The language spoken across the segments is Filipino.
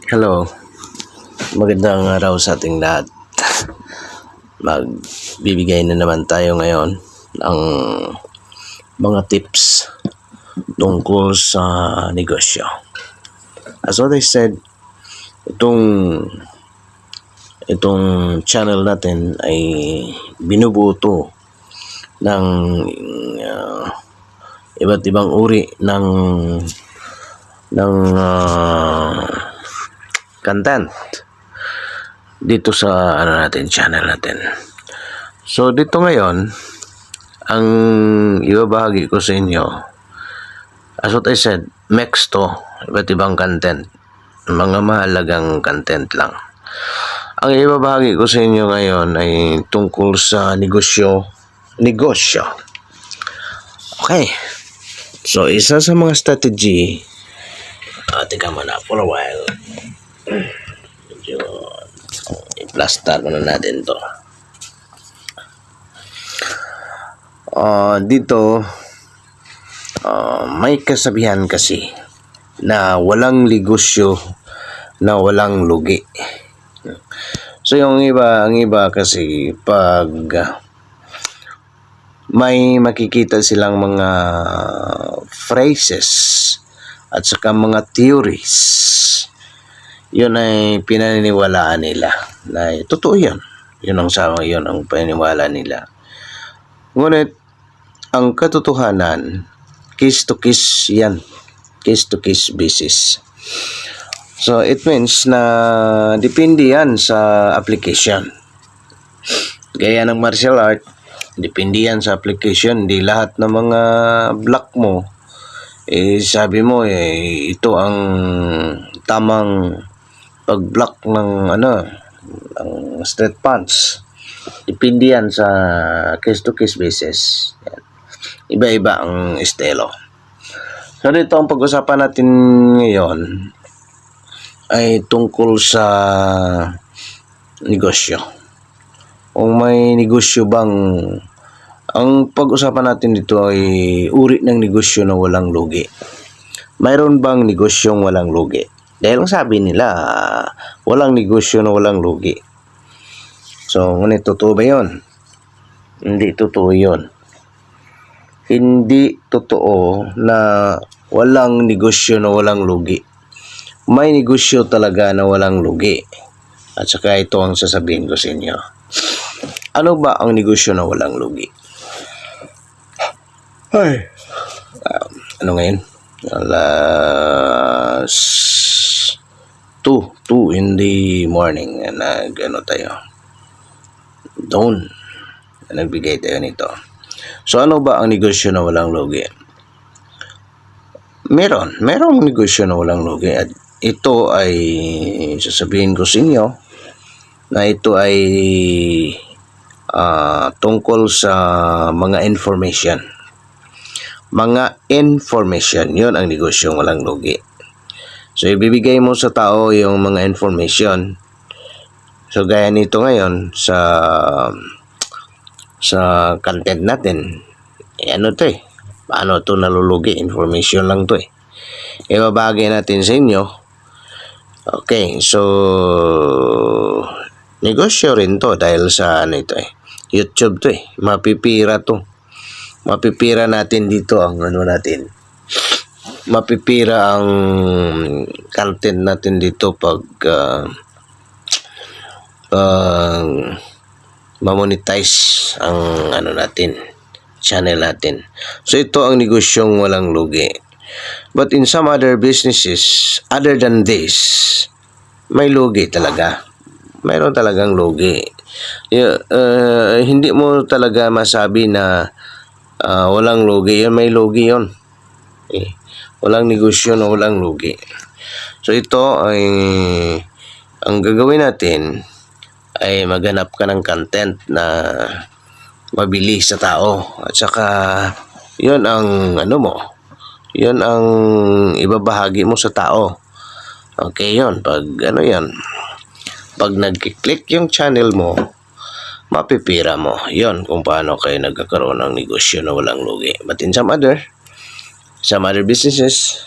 Hello, magandang araw sa ating lahat. Magbibigay na naman tayo ngayon ng mga tips tungkol sa negosyo. As what I said, itong channel natin ay binubuto ng iba't ibang uri ng content dito sa channel natin. So dito ngayon, ang ibabahagi ko sa inyo, as what I said, mix to, iba't ibang content, mga mahalagang content lang. Ang ibabahagi ko sa inyo ngayon ay tungkol sa negosyo. Okay. So isa sa mga strategy, teka muna for a while. Medyo i-plaster muna natin to. Dito may kasabihan kasi na walang negosyo na walang lugi. So ang iba kasi pag may makikita silang mga phrases at saka mga theories, yun ay pinaniniwalaan nila na totoo yun. Yun ang paniniwala nila. Ngunit ang katotohanan, case to case yan. Case to case basis. So it means na depende yan sa application. Gaya ng martial art, depende yan sa application. Di lahat ng mga block mo sabi mo ito ang tamang pag-block ng ng straight punch. Depende yan sa case to case basis. Yan. Iba-iba ang estilo. So dito ang pag-usapan natin ngayon ay tungkol sa negosyo. Kung may negosyo bang, ang pag-usapan natin dito ay uri ng negosyo na walang lugi. Mayroon bang negosyong walang lugi? Dahil ang sabi nila, walang negosyo na walang lugi. So, ngunit totoo ba yun? Hindi totoo yun. Hindi totoo na walang negosyo na walang lugi. May negosyo talaga na walang lugi. At saka ito ang sasabihin ko sa inyo. Ano ba ang negosyo na walang lugi? Ay. Ano ngayon? Alas 2 in the morning. Tayo. Doon. Nagbigay tayo nito. So ano ba ang negosyo na walang lugi? Merong negosyo na walang lugi. At ito ay sasabihin ko sa inyo na ito ay tungkol sa mga information. Mga information, yun ang negosyong walang lugi. So, ibibigay mo sa tao yung mga information. So, gaya nito ngayon sa content natin. Paano ito nalulugi? Information lang to ibabagay natin sa inyo. Okay, so negosyo rin to dahil sa YouTube to mapipira to. Mapipira natin dito ang mapipira ang content natin dito pag ma-monetize ang channel natin. So ito ang negosyong walang lugi. But in some other businesses other than this, may lugi talaga. Mayroon talagang lugi. Hindi mo talaga masabi na walang lugi. May lugi yun. Walang negosyo na walang lugi. So ito ay ang gagawin natin ay maghanap ka ng content na mabili sa tao. At saka yun ang yun ang ibabahagi mo sa tao. Okay yun. Pag nag-click yung channel mo, mapipira mo. Yon kung paano kayo nagkakaroon ng negosyo na walang lugi. But in some other businesses,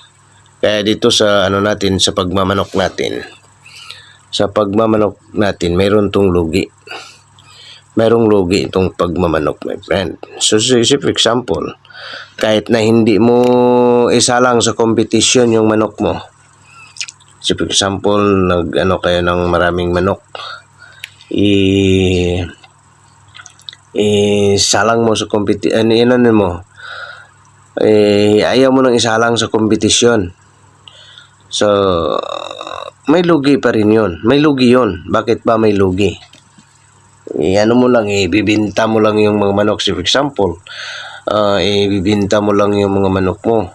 kaya dito sa natin, sa pagmamanok natin, sa pagmamanok natin, mayroon tong lugi. Mayroong lugi itong pagmamanok, my friend. So, for example, kahit na hindi mo isalang sa competition yung manok mo. So, for example, nag-ano kayo ng maraming manok. Isalang mo sa competition. Ayaw mo nang isalang sa competition. So, may lugi pa rin yun. May lugi yun. Bakit ba may lugi? Ano mo lang, ibibinta mo lang yung mga manok. So, for example, ibibinta mo lang yung mga manok mo.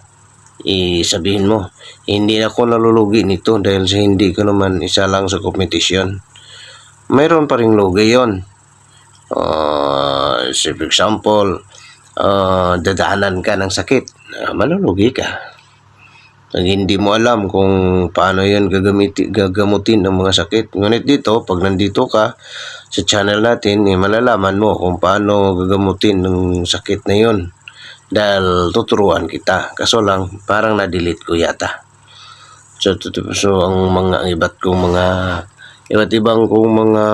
Sabihin mo, hindi ako nalulugi nito dahil sa hindi ko naman isa lang sa competition. Mayroon pa rin lugi yun. So, for example, dadaanan ka ng sakit, malulugi ka. Pag hindi mo alam kung paano yan gagamutin ng mga sakit. Ngunit dito, pag nandito ka sa channel natin, malalaman mo kung paano gagamutin ng sakit na yun. Dahil tuturuan kita. Kaso lang, parang na-delete ko yata. So ang mga iba't ibang kong mga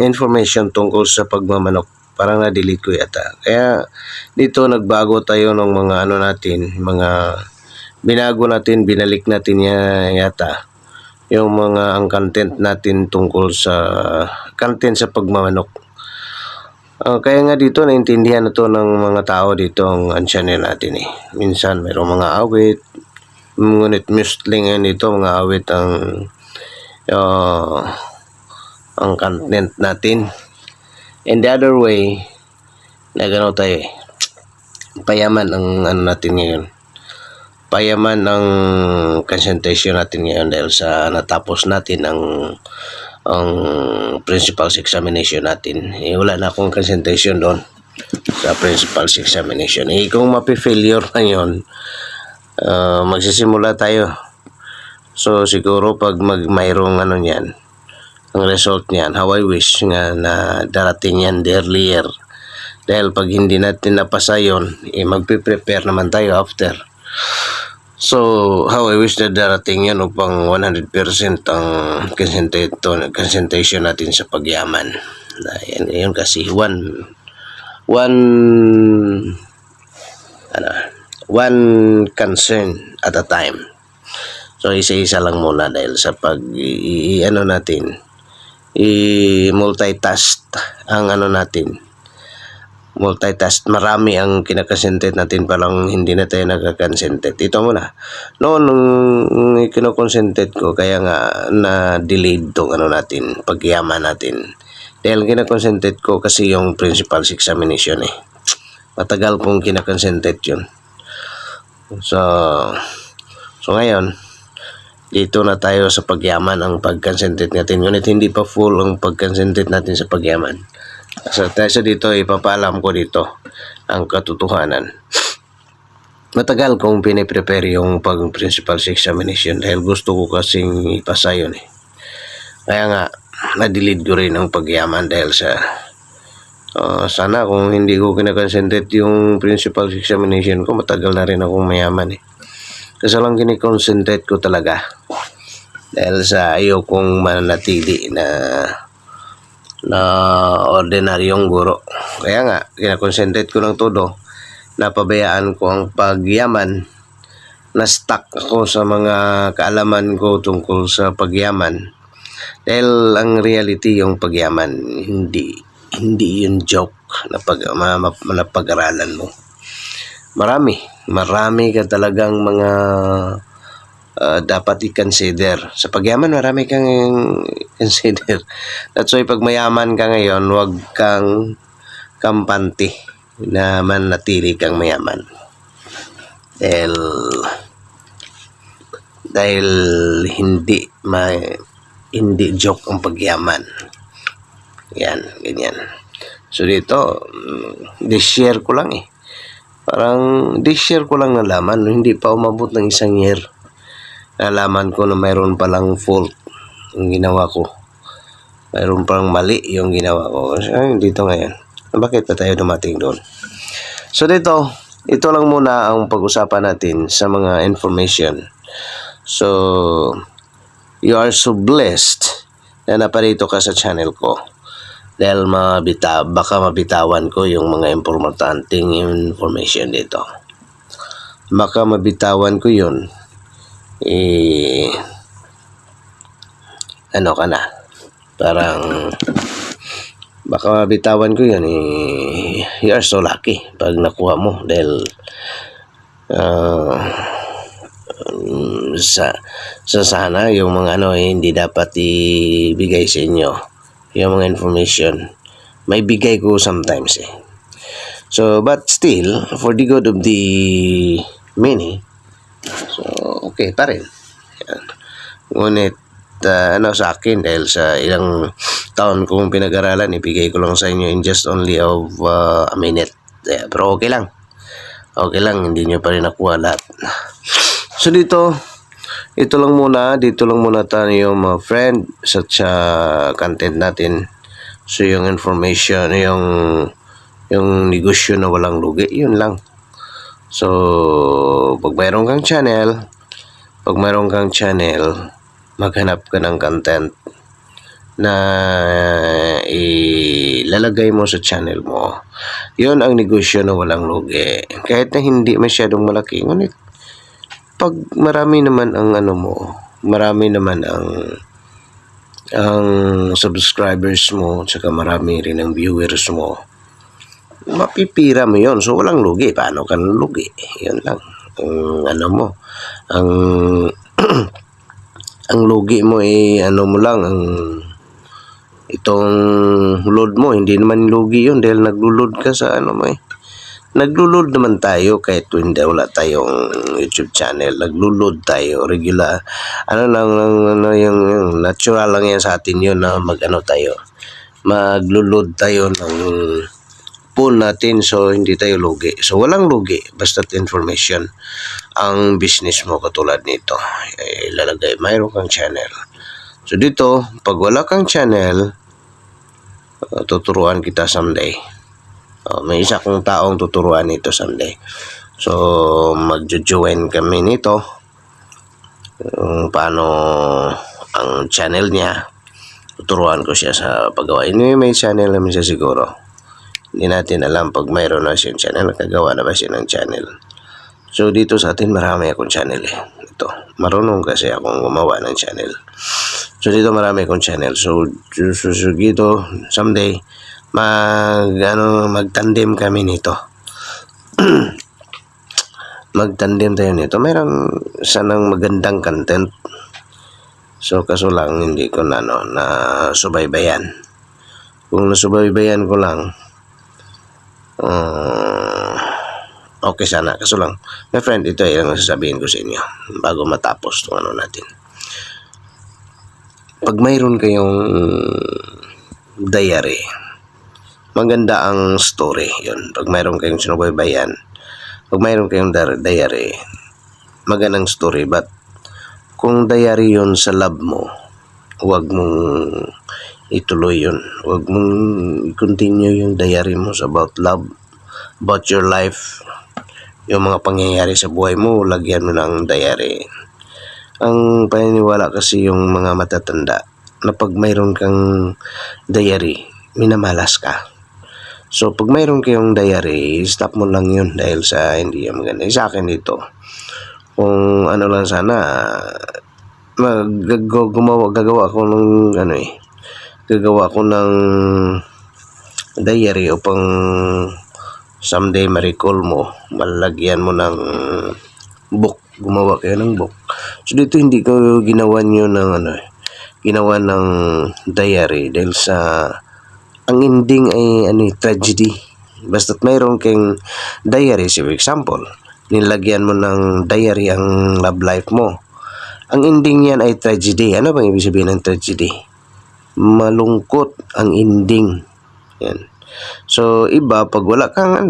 information tungkol sa pagmamanok, parang na-delete ko yata. Kaya dito nagbago tayo ng mga binago natin, binalik natin yata yung ang content natin tungkol sa content sa pagmamanok. Kaya nga dito naintindihan na to ng mga tao dito ang channel natin eh. Minsan mayroong mga awit, ngunit mostly ngayon dito mga awit ang content natin. And the other way, nagano tayo eh, payaman ang natin ngayon. Payaman ang concentration natin ngayon dahil sa natapos natin ang principal's examination natin. Wala na akong concentration doon sa principal's examination. Kung mapi-failure na yun, magsisimula tayo. So siguro pag mayroong niyan, ang result niyan, how I wish nga na darating yan earlier. Dahil pag hindi natin napasa yun, magpe-prepare naman tayo after. So, how I wish na darating yan upang 100% ang concentration natin sa pagyaman. Yan kasi one concern at a time. So, isa-isa lang muna dahil sa multitask ang natin. Multitask, marami ang kinakonsentrate natin, palang hindi na tayo nagkakonsentrate. Ito muna. Noon nung kinokonsentrate ko, kaya nga na-delayed tong natin, pagyaman natin. Dahil kinakonsentrate ko kasi yung principal's examination eh. Matagal kong kinakonsentrate yun. So ngayon, dito na tayo sa pagyaman ang pag-concentrate natin. Ngunit hindi pa full ang pag-concentrate natin sa pagyaman. So dito, ipapaalam ko dito ang katotohanan. Matagal kong piniprepare yung pag-principal's examination dahil gusto ko kasing ipasa yun eh. Kaya nga, na-delete ko rin ang pagyaman dahil sa sana kung hindi ko kinakonsentrate yung principal's examination ko, matagal na rin akong mayaman eh. Kasi lang kinikonsentrate ko talaga dahil sa ayaw kong manatili na ordinaryong guro. Kaya nga, kinakonsentrate ko ng todo. Napabayaan ko ang pagyaman. Na-stuck ako sa mga kaalaman ko tungkol sa pagyaman. Dahil ang reality yung pagyaman, hindi yung joke na pag-aralan mo. Marami ka talagang mga dapat i-consider. Sa pagyaman, marami kang consider. That's why pag mayaman ka ngayon, huwag kang kampante na manatili kang mayaman. Dahil hindi joke ang pagyaman. Yan, ganyan. So dito, share ko lang eh. Parang share ko lang nalaman, hindi pa umabot ng 1 year. Nalaman ko na mayroon palang fault yung ginawa ko. Mayroon palang mali yung ginawa ko. Dito ngayon. Bakit pa tayo dumating doon? So dito, ito lang muna ang pag-usapan natin sa mga information So, you are so blessed na naparito ka sa channel ko. Dahil baka mabitawan ko yung mga importanteng information dito. Baka mabitawan ko yun. Ano ka na? Parang baka mabitawan ko yun. You are so lucky pag nakuha mo. Dahil sana yung mga hindi dapat ibigay sa inyo yung mga information may bigay ko sometimes so but still for the good of the many, so okay pa rin. Yan. Ngunit sa akin dahil sa ilang taon kong pinag-aralan, ibigay ko lang sa inyo in just only of a minute. Pero okay lang, hindi nyo pa rin nakuha lahat. So dito lang muna tayo mga friend sa content natin. So yung information, yung negosyo na walang lugi, yun lang. So pag mayroon kang channel, maghanap ka ng content na ilalagay mo sa channel mo. Yun ang negosyo na walang lugi. Kahit na hindi masyadong malaki, ngunit pag marami naman ang marami naman ang subscribers mo, tsaka marami rin ang viewers mo, mapipira mo yon. So walang lugi. Paano ka lugi? Yan lang ang ang lugi mo mo lang ang itong load mo. Hindi naman lugi yun dahil naglulod ka sa naglulod naman tayo kahit hindi wala tayong YouTube channel. Naglulod tayo regular. Yung natural lang yan sa atin yun na maglulod tayo ng phone natin, so hindi tayo lugi. So walang lugi basta't information ang business mo. Katulad nito, ilalagay mayroon kang channel. So dito, pag wala kang channel, tuturuan kita someday. May isa kong taong tuturuan nito someday. So magjo-join kami nito paano ang channel niya. Tuturuan ko siya sa paggawa. May channel namin siya siguro. Hindi natin alam pag mayroon na siyang channel, nakagawa na ba siya ng channel. So dito sa atin marami akong channel Ito, marunong kasi akong gumawa ng channel. So dito marami akong channel. So dito someday magtandem kami nito. Magtandem tayo nito. Mayroon sanang magandang content. So kaso lang hindi ko na subaybayan. Kung nasubaybayan ko lang, okay sana. Kaso lang, my friend, ito ay ang sasabihin ko sa inyo bago matapos itong natin. Pag mayroon kayong diary, maganda ang story yun. Pag mayroon kayong sinubaybayan, pag mayroon kayong diary, magandang story. But kung diary yun sa love mo, huwag mong ituloy yun. Huwag mong i-continue yung diary mo about love, about your life. Yung mga pangyayari sa buhay mo, lagyan mo ng diary. Ang paniniwala kasi yung mga matatanda na pag mayroon kang diary, minamalas ka. So pag mayroon kayong diary, stop mo lang yun dahil sa hindi yung maganda. Sa akin dito, kung lang sana, gagawa ko ng gagawa ko ng diary upang someday ma-recall mo, malagyan mo ng book, gumawa kayo ng book. So dito hindi ko ginawa ng diary dahil sa ang ending ay tragedy. Basta't mayroon kang diary, for example, nilagyan mo ng diary ang love life mo, ang ending yan ay tragedy. Ano bang ibig sabihin ng tragedy? Malungkot ang ending. Yan. So iba pag wala kang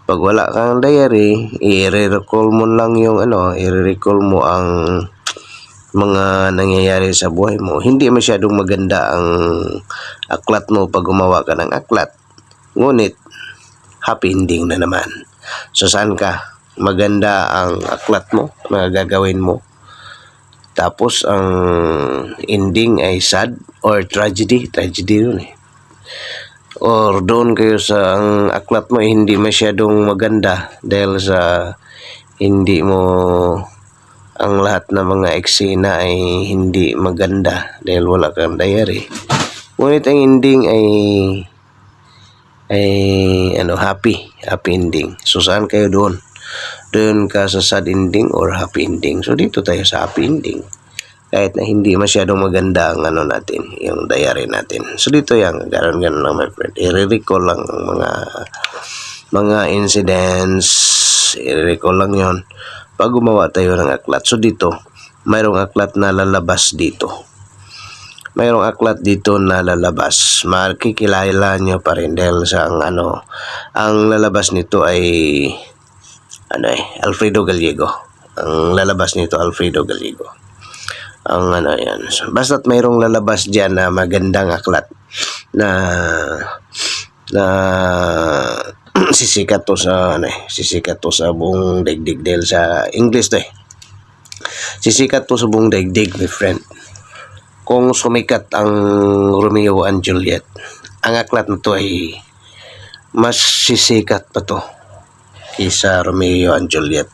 pag wala kang diary, i-recall mo lang yung i-recall mo ang mga nangyayari sa buhay mo. Hindi masyadong maganda ang aklat mo pag gumawa ka ng aklat. Ngunit happy ending na naman. So saan ka? Maganda ang aklat mo na gagawin mo. Tapos ang ending ay sad or tragedy yun eh. Or doon kayo sa ang aklat mo ay hindi masyadong maganda dahil sa hindi mo ang lahat ng mga eksena ay hindi maganda dahil wala kang diary. Ngunit ang ending ay happy ending. So saan kayo doon? Doon ka sa sad ending or happy ending? So dito tayo sa happy ending. Kahit na hindi masyadong maganda ang natin, yung diary natin. So dito yan, ganun lang my friend. I-recall lang ang mga incidents, i-recall lang yon pag gumawa tayo ng aklat. So dito, mayroong aklat na lalabas dito. Mayroong aklat dito na lalabas. Makikilala nyo pa rin dahil sa ang lalabas nito ay Alfredo Gallego. Ang lalabas nito Alfredo Gallego. Ang yan. So, basta't mayroong lalabas diyan na magandang aklat na sisikat to sa buong daigdig dahil sa English to eh. Sisikat to sa buong daigdig, my friend. Kung sumikat ang Romeo and Juliet, ang aklat na to ay mas sisikat pa to kaysa Romeo and Juliet.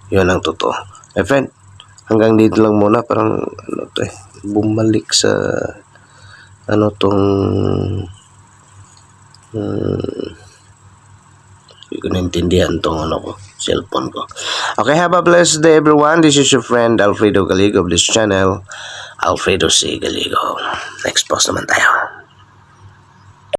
Yun ang totoo. My friend, hanggang dito lang muna. Parang bumalik sa hindi ko naintindihan tong cellphone ko. Okay, have a blessed day everyone. This is your friend Alfredo Gallego of this channel, Alfredo C. Gallego. Next post naman tayo.